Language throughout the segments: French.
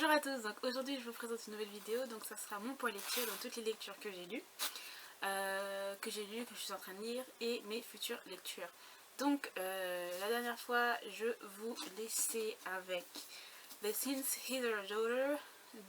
Bonjour à tous, donc aujourd'hui je vous présente une nouvelle vidéo, donc ça sera mon point lecture, donc toutes les lectures que j'ai lues, que je suis en train de lire et mes futures lectures. Donc la dernière fois je vous laissais avec The Since Heather Daughter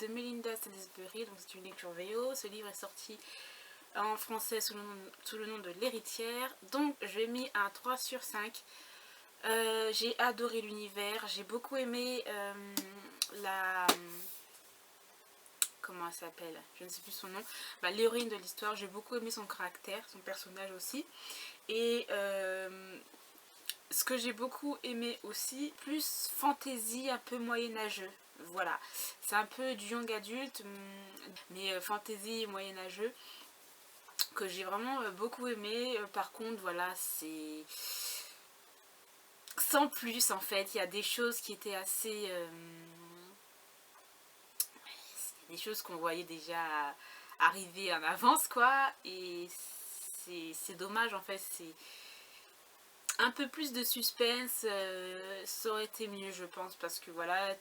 de Melinda Salisbury, donc c'est une lecture VO, ce livre est sorti en français sous le nom de L'Héritière, donc je lui ai mis un 3 sur 5. J'ai adoré l'univers, j'ai beaucoup aimé comment elle s'appelle, je ne sais plus son nom, l'héroïne de l'histoire. J'ai beaucoup aimé son caractère, son personnage aussi. Et ce que j'ai beaucoup aimé aussi, plus fantasy, un peu moyenâgeux. Voilà, c'est un peu du young adulte, mais fantasy moyenâgeux, que j'ai vraiment beaucoup aimé. Par contre, voilà, c'est sans plus en fait. Il y a des choses qui étaient assez... des choses qu'on voyait déjà arriver en avance, quoi. Et c'est dommage, en fait. C'est un peu plus de suspense. Ça aurait été mieux, je pense. Parce que voilà,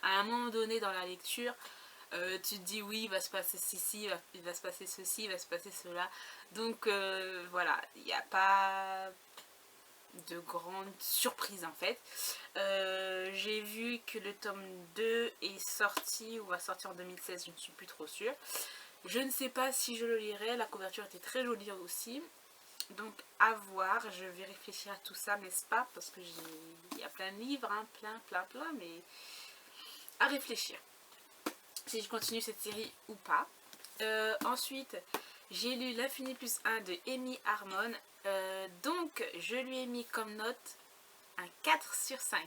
à un moment donné dans la lecture, tu te dis oui, il va se passer ceci, il va se passer ceci, il va se passer cela. Donc voilà, il n'y a pas de grande surprise en fait. J'ai vu que le tome 2 est sorti ou va sortir en 2016, je ne suis plus trop sûre. Je ne sais pas si je le lirai, la couverture était très jolie aussi. Donc à voir, je vais réfléchir à tout ça, n'est-ce pas? Parce que il y a plein de livres, hein, plein, mais à réfléchir. Si je continue cette série ou pas. Ensuite, j'ai lu L'Infini plus 1 de Amy Harmon. Donc je lui ai mis comme note un 4 sur 5.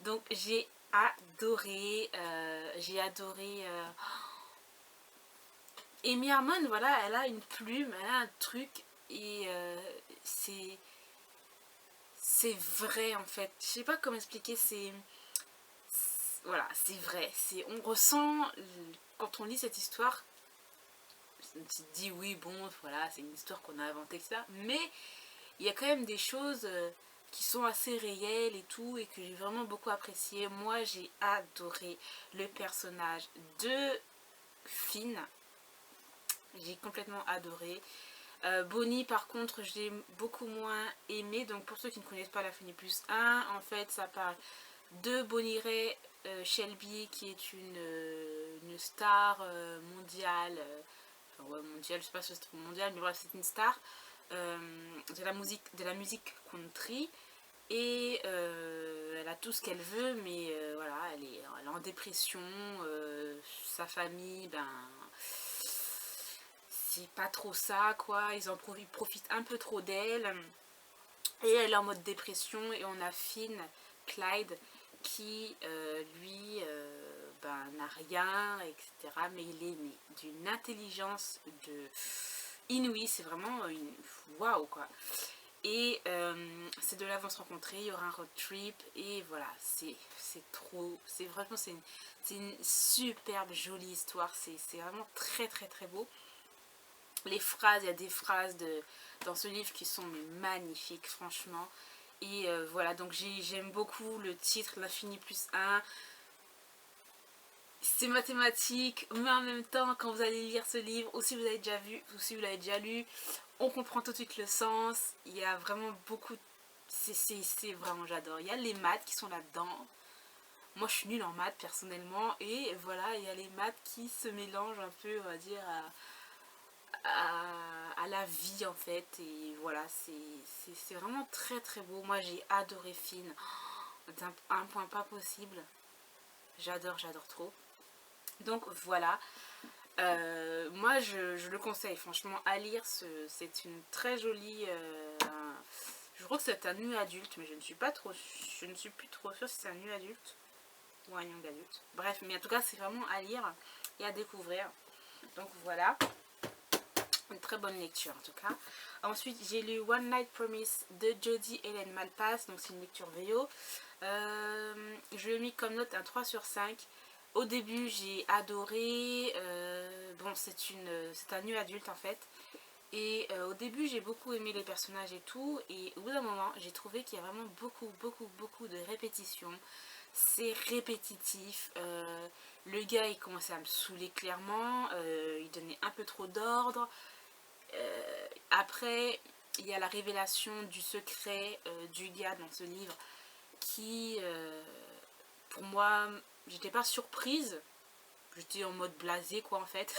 Donc j'ai adoré. Amy Harmon, voilà, elle a une plume, elle a un truc. Et c'est vrai en fait. Je sais pas comment expliquer, voilà, c'est vrai. On ressent, quand on lit cette histoire, on se dit oui, bon, voilà, c'est une histoire qu'on a inventée, etc. Mais il y a quand même des choses qui sont assez réelles et tout, et que j'ai vraiment beaucoup apprécié. Moi, j'ai adoré le personnage de Finn. J'ai complètement adoré. Bonnie, par contre, j'ai beaucoup moins aimé. Donc, pour ceux qui ne connaissent pas l'Infini plus 1, en fait, ça parle de Bonnie Ray Shelby, qui est une star mondiale. Enfin, ouais, mondiale, je sais pas si c'est mondiale, mais bref, c'est une star de la musique country. Et elle a tout ce qu'elle veut, mais voilà, elle est en dépression. Sa famille, c'est pas trop ça, quoi. Ils profitent un peu trop d'elle. Et elle est en mode dépression. Et on a Finn, Clyde, qui lui n'a rien, etc. Mais il est d'une intelligence inouïe. C'est vraiment une waouh, quoi. Et ces deux-là vont se rencontrer, il y aura un road trip, et voilà, c'est trop, c'est une superbe jolie histoire, c'est vraiment très beau. Les phrases, il y a des phrases dans ce livre qui sont magnifiques, franchement. Et voilà, donc j'aime beaucoup le titre, L'Infini plus 1. C'est mathématique, mais en même temps, quand vous allez lire ce livre, ou si vous avez déjà vu, ou si vous l'avez déjà lu, on comprend tout de suite le sens. Il y a vraiment beaucoup, c'est vraiment, j'adore. Il y a les maths qui sont là-dedans. Moi, je suis nulle en maths personnellement, et voilà, il y a les maths qui se mélangent un peu, on va dire, à la vie en fait. Et voilà, c'est vraiment très beau. Moi, j'ai adoré Finn, d'un un point pas possible. J'adore trop. Donc voilà, moi je le conseille franchement à lire. C'est une très jolie, je crois que c'est un nu adulte, mais je ne suis plus trop sûre si c'est un nu adulte ou un young adulte. Bref, mais en tout cas c'est vraiment à lire et à découvrir. Donc voilà, une très bonne lecture en tout cas. Ensuite j'ai lu One Night Promise de Jodie Helen Malpass, donc c'est une lecture VO. Je lui ai mis comme note un 3 sur 5. Au début j'ai adoré, bon c'est un nu adulte en fait, et au début j'ai beaucoup aimé les personnages et tout, et au bout d'un moment j'ai trouvé qu'il y a vraiment beaucoup de répétitions. c'est répétitif. Le gars il commençait à me saouler clairement, il donnait un peu trop d'ordre. Après il y a la révélation du secret du gars dans ce livre qui pour moi j'étais pas surprise, j'étais en mode blasé quoi en fait.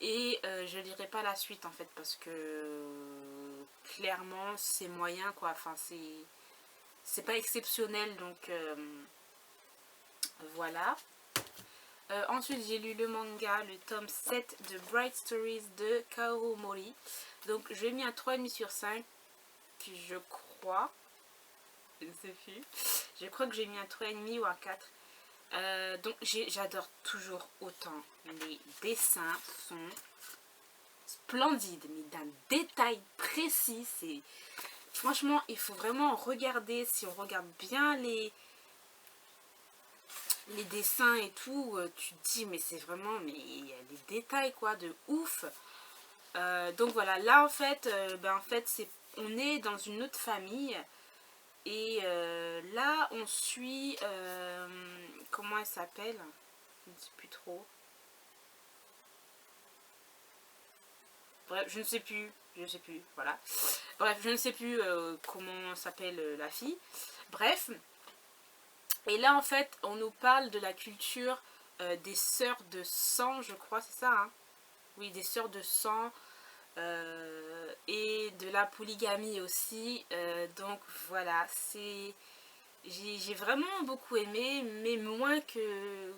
Et je lirai pas la suite en fait parce que clairement c'est moyen quoi, enfin c'est pas exceptionnel donc voilà. Ensuite j'ai lu le manga, le tome 7 de Bright Stories de Kaoru Mori. Donc je lui ai mis un 3,5 sur 5, je crois. Je ne sais plus. Je crois que j'ai mis un 3,5 ou un 4. Donc j'adore toujours autant. Les dessins sont splendides, mais d'un détail précis. Franchement, il faut vraiment regarder. Si on regarde bien les dessins et tout, tu te dis mais c'est vraiment, mais il y a des détails quoi de ouf. Donc voilà, là en fait, on est dans une autre famille. Et là, on suit, comment elle s'appelle? Je ne sais plus trop. Bref, je ne sais plus, voilà. Bref, je ne sais plus comment s'appelle la fille. Bref. Et là, en fait, on nous parle de la culture des sœurs de sang, je crois, c'est ça, hein? Oui, des sœurs de sang. Et de la polygamie aussi. Donc voilà, j'ai vraiment beaucoup aimé, mais moins que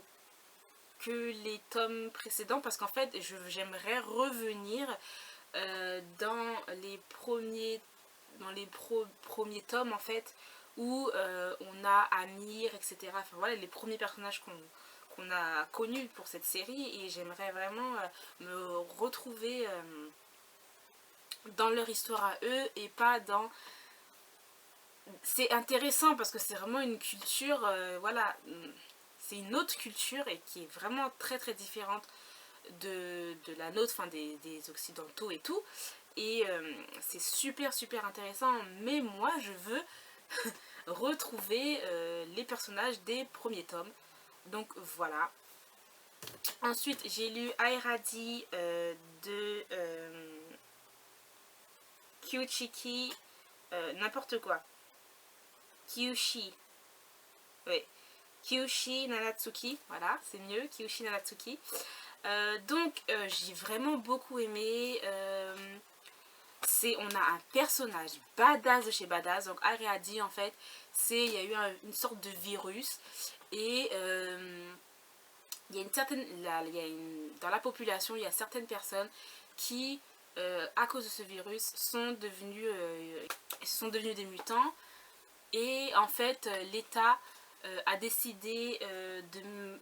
les tomes précédents, parce qu'en fait j'aimerais revenir dans les premiers tomes en fait, où on a Amir, etc. Enfin voilà, les premiers personnages qu'on a connus pour cette série, et j'aimerais vraiment me retrouver dans leur histoire à eux et pas dans... C'est intéressant parce que c'est vraiment une culture, voilà, c'est une autre culture et qui est vraiment très très différente de la nôtre, enfin des occidentaux et tout. Et c'est super super intéressant, mais moi je veux retrouver les personnages des premiers tomes. Donc voilà. Ensuite j'ai lu Airadi de Kyuchiki, n'importe quoi. Kyushi. Oui. Kyushi Nanatsuki. Voilà, c'est mieux. Kyushi Nanatsuki. Donc, j'ai vraiment beaucoup aimé. On a un personnage badass de chez badass. Donc, Ariadi, en fait, il y a eu une sorte de virus. Et il y a une certaine... dans la population, il y a certaines personnes qui, à cause de ce virus, sont devenus des mutants. Et en fait, l'État a décidé de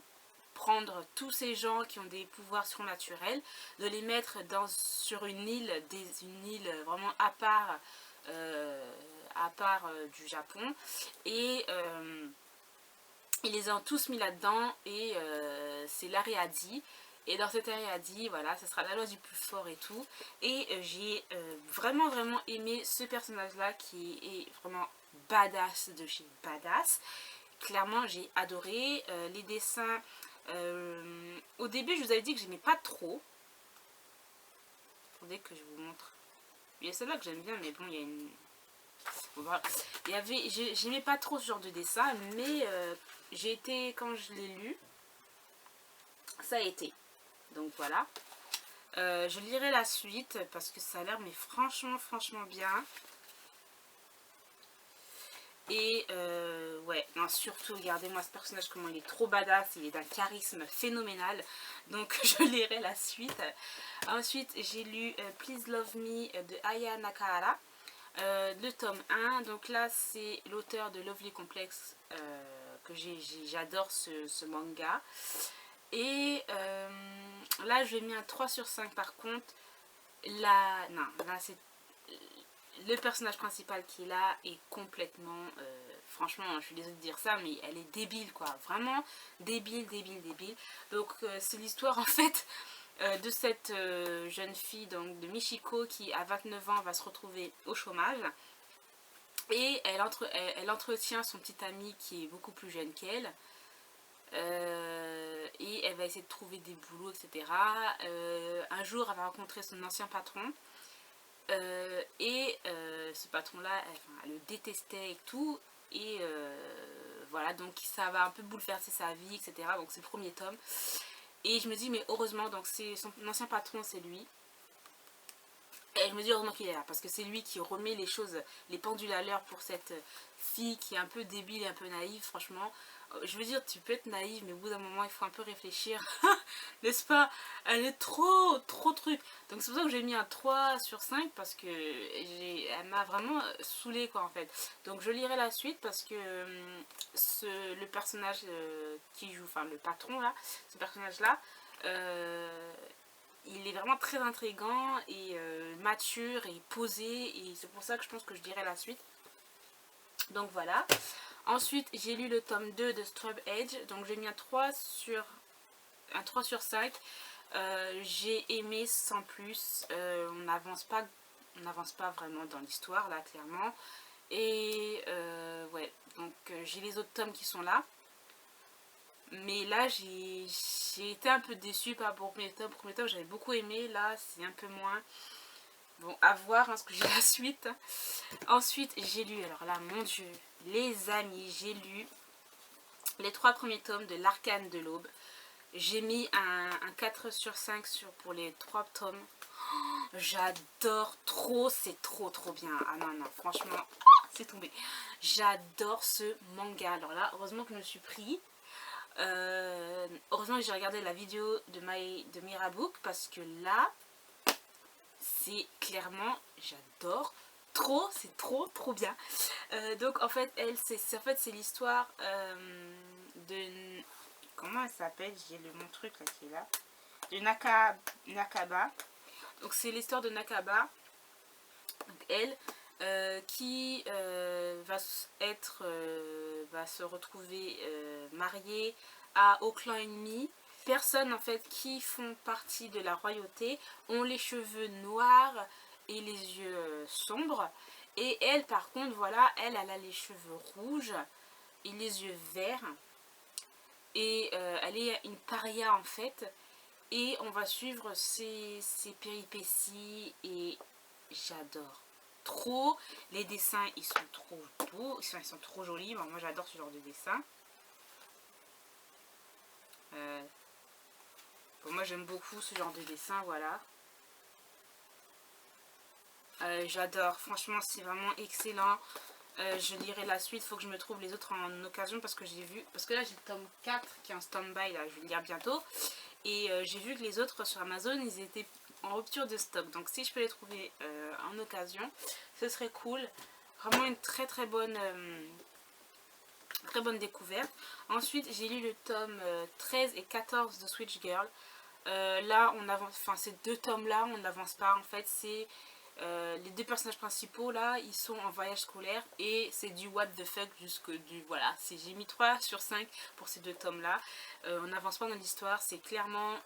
prendre tous ces gens qui ont des pouvoirs surnaturels, de les mettre sur une île vraiment à part du Japon. Et ils les ont tous mis là-dedans, et c'est l'Ariadi. Et dans cette Ariadi, voilà, ce sera la loi du plus fort et tout. Et j'ai vraiment vraiment aimé ce personnage-là qui est vraiment badass de chez badass. Clairement, j'ai adoré. Les dessins, au début, je vous avais dit que j'aimais pas trop. Attendez que je vous montre. Il y a celle-là que j'aime bien, mais bon, il y a une... Voilà. J'aimais pas trop ce genre de dessin, mais j'ai été, quand je l'ai lu, ça a été. Donc voilà. Je lirai la suite parce que ça a l'air mais franchement franchement bien. Et ouais, non, surtout regardez-moi ce personnage, comment il est trop badass, il est d'un charisme phénoménal. Donc je lirai la suite. Ensuite j'ai lu Please Love Me de Aya Nakahara, le tome 1. Donc là c'est l'auteur de Lovely Complex, que j'adore ce manga. Et là je lui ai mis un 3 sur 5 par contre. Là c'est... Le personnage principal qui est là est complètement... franchement, je suis désolée de dire ça, mais elle est débile quoi. Vraiment débile. Donc c'est l'histoire en fait de cette jeune fille, donc de Michiko, qui à 29 ans va se retrouver au chômage. Et elle entretient son petit ami qui est beaucoup plus jeune qu'elle. Et elle va essayer de trouver des boulots, etc. Un jour, elle va rencontrer son ancien patron. Ce patron-là, elle le détestait et tout. Et voilà, donc ça va un peu bouleverser sa vie, etc. Donc c'est le premier tome. Et je me dis, mais heureusement, donc c'est son ancien patron, c'est lui. Et je me dis heureusement qu'il est là, parce que c'est lui qui remet les choses, les pendules à l'heure pour cette fille qui est un peu débile et un peu naïve, franchement. Je veux dire, tu peux être naïve, mais au bout d'un moment, il faut un peu réfléchir. N'est-ce pas? Elle est trop truc. Donc c'est pour ça que j'ai mis un 3 sur 5, parce que elle m'a vraiment saoulée, quoi, en fait. Donc je lirai la suite, parce que le personnage qui joue, enfin le patron, là, ce personnage-là, il est vraiment très intriguant et mature et posé, et c'est pour ça que je pense que je dirais la suite. Donc voilà. Ensuite, j'ai lu le tome 2 de Strub Edge, donc j'ai mis un 3 sur 5. J'ai aimé sans plus. On n'avance pas vraiment dans l'histoire là, clairement. Et ouais, donc j'ai les autres tomes qui sont là. Mais là, j'ai été un peu déçue par rapport au premier tome. Le premier tome, j'avais beaucoup aimé. Là, c'est un peu moins. Bon, à voir, hein, parce que j'ai la suite. Ensuite, j'ai lu, alors là, mon Dieu, les amis, j'ai lu les 3 premiers tomes de l'Arcane de l'Aube. J'ai mis un 4 sur 5 pour les 3 tomes. J'adore trop, c'est trop bien. Ah non, franchement, c'est tombé. J'adore ce manga. Alors là, heureusement que je me suis pris. Heureusement que j'ai regardé la vidéo de Mirabook, parce que là, c'est clairement, j'adore trop, c'est trop bien. Donc en fait, c'est l'histoire de, comment elle s'appelle, j'ai mon truc là qui est là, de Nakaba. Donc c'est l'histoire de Nakaba. Donc elle qui va se retrouver mariée à au clan ennemi. Personnes en fait qui font partie de la royauté ont les cheveux noirs et les yeux sombres. Et elle, par contre, voilà, elle a les cheveux rouges et les yeux verts. Et elle est une paria en fait. Et on va suivre ses péripéties et j'adore trop. Les dessins, ils sont trop beaux, ils sont trop jolis. Bon, moi, j'adore ce genre de dessin. Bon, moi, j'aime beaucoup ce genre de dessin, voilà. J'adore, franchement, c'est vraiment excellent. Je lirai la suite, il faut que je me trouve les autres en occasion, parce que j'ai vu, parce que là j'ai le tome 4 qui est en stand-by, là je vais le lire bientôt. Et j'ai vu que les autres sur Amazon, ils étaient en rupture de stock. Donc si je peux les trouver en occasion, ce serait cool. Vraiment une très bonne découverte. Ensuite, j'ai lu le tome 13 et 14 de Switch Girl. Là, on avance, enfin ces 2 tomes-là, on n'avance pas. En fait, c'est les 2 personnages principaux, là, ils sont en voyage scolaire. Et c'est du what the fuck jusque du... Voilà, j'ai mis 3 sur 5 pour ces 2 tomes-là. On n'avance pas dans l'histoire, c'est clairement...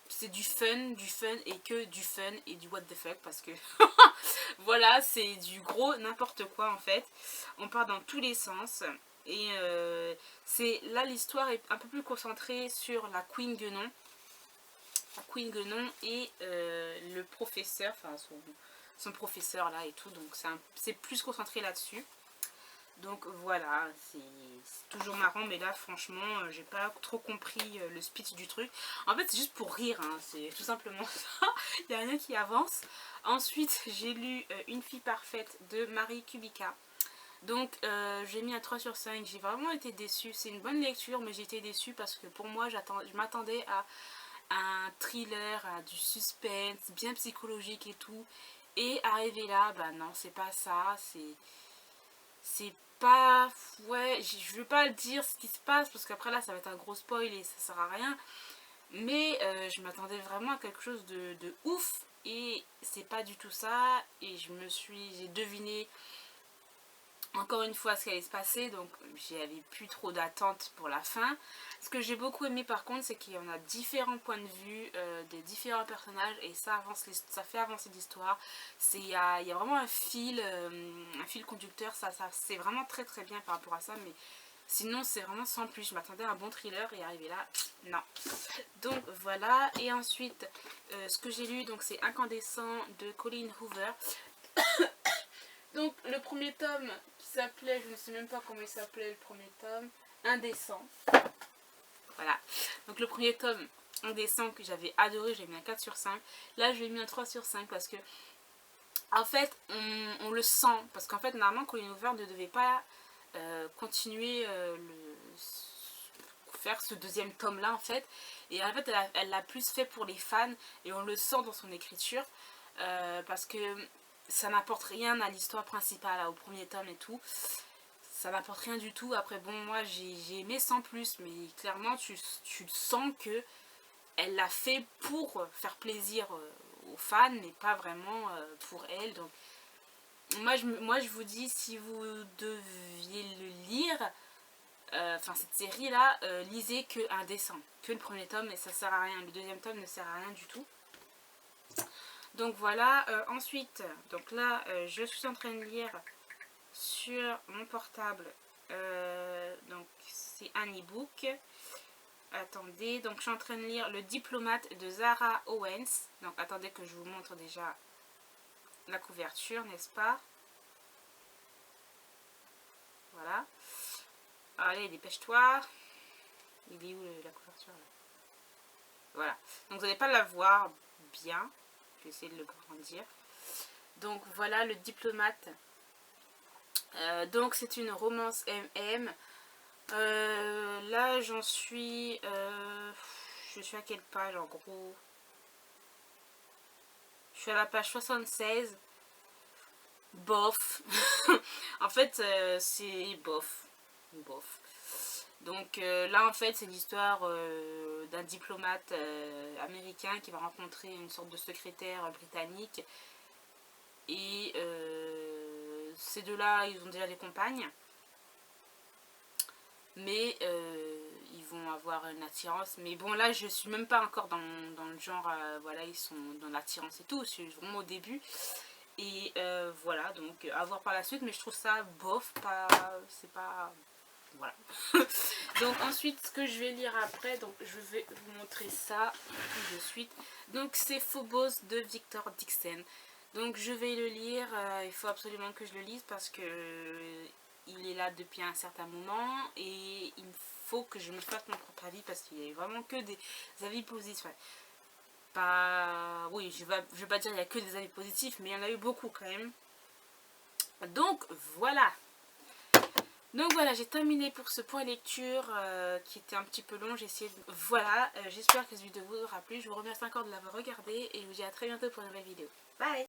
C'est du fun et que du fun et du what the fuck, parce que voilà, c'est du gros n'importe quoi en fait. On part dans tous les sens. Et là, l'histoire est un peu plus concentrée sur la Queen Guenon. La Queen Guenon et le professeur, enfin son professeur là et tout. Donc c'est plus concentré là-dessus. Donc voilà, c'est toujours marrant, mais là franchement j'ai pas trop compris le speech du truc. En fait c'est juste pour rire, hein, c'est tout simplement ça. Il n'y a rien qui avance. Ensuite j'ai lu Une fille parfaite de Marie Kubica. Donc j'ai mis un 3 sur 5, j'ai vraiment été déçue. C'est une bonne lecture, mais j'ai été déçue parce que pour moi je m'attendais à un thriller, à du suspense, bien psychologique et tout. Et arrivé là, bah non, c'est pas ça, c'est pas... Ouais, je veux pas dire ce qui se passe, parce qu'après là, ça va être un gros spoil et ça sert à rien. Mais je m'attendais vraiment à quelque chose de ouf, et c'est pas du tout ça. Et j'ai deviné encore une fois ce qui allait se passer, donc j'avais plus trop d'attente pour la fin. Ce que j'ai beaucoup aimé par contre, c'est qu'il y en a différents points de vue des différents personnages, et ça fait avancer l'histoire. Il y a vraiment un fil conducteur, ça c'est vraiment très très bien par rapport à ça, mais sinon c'est vraiment sans plus. Je m'attendais à un bon thriller et arrivé là, non. Donc voilà, et ensuite ce que j'ai lu, donc c'est Incandescent de Colleen Hoover. Donc le premier tome qui s'appelait, je ne sais même pas comment il s'appelait le premier tome, Indécent. Voilà, donc le premier tome Indécent que j'avais adoré, j'ai mis un 4 sur 5. Là je lui ai mis un 3 sur 5 parce que en fait on le sent. Parce qu'en fait normalement Colleen Hoover ne devait pas continuer faire ce deuxième tome là en fait. Et en fait elle l'a plus fait pour les fans et on le sent dans son écriture. Parce que ça n'apporte rien à l'histoire principale, au premier tome et tout. Ça n'apporte rien du tout. Après bon, moi j'ai aimé sans plus, mais clairement tu sens que elle l'a fait pour faire plaisir aux fans, mais pas vraiment pour elle. Donc moi je vous dis, si vous deviez le lire, enfin cette série là, lisez que Indécent, que le premier tome, et ça sert à rien. Le deuxième tome ne sert à rien du tout. Donc voilà, ensuite, donc là je suis en train de lire sur mon portable, donc c'est un e-book. Attendez, donc je suis en train de lire Le Diplomate de Zara Owens. Donc attendez que je vous montre déjà la couverture, n'est-ce pas? Voilà. Allez, dépêche-toi. Il est où la couverture là? Voilà. Donc vous n'allez pas la voir bien. Je vais essayer de le grandir. Donc voilà, Le Diplomate. Donc c'est une romance MM. Là j'en suis... je suis à quelle page en gros? Je suis à la page 76. Bof. En fait c'est bof. Bof. Donc là en fait c'est l'histoire d'un diplomate américain qui va rencontrer une sorte de secrétaire britannique. Et ces deux-là, ils ont déjà des compagnes. Mais ils vont avoir une attirance. Mais bon, là, je suis même pas encore dans le genre, voilà, ils sont dans l'attirance et tout. Je suis vraiment au début. Et voilà, donc à voir par la suite. Mais je trouve ça bof, pas... c'est pas... Voilà. Donc ensuite, ce que je vais lire après, donc je vais vous montrer ça tout de suite. Donc c'est Phobos de Victor Dixon. Donc je vais le lire, il faut absolument que je le lise parce que il est là depuis un certain moment et il faut que je me fasse mon propre avis parce qu'il n'y a vraiment que des avis positifs. Ouais. Pas... Oui, je vais pas dire qu'il n'y a que des avis positifs, mais il y en a eu beaucoup quand même. Donc voilà. Donc voilà, j'ai terminé pour ce point lecture qui était un petit peu long. J'ai essayé de... Voilà, j'espère que cette vidéo vous aura plu. Je vous remercie encore de l'avoir regardé et je vous dis à très bientôt pour une nouvelle vidéo. Bye!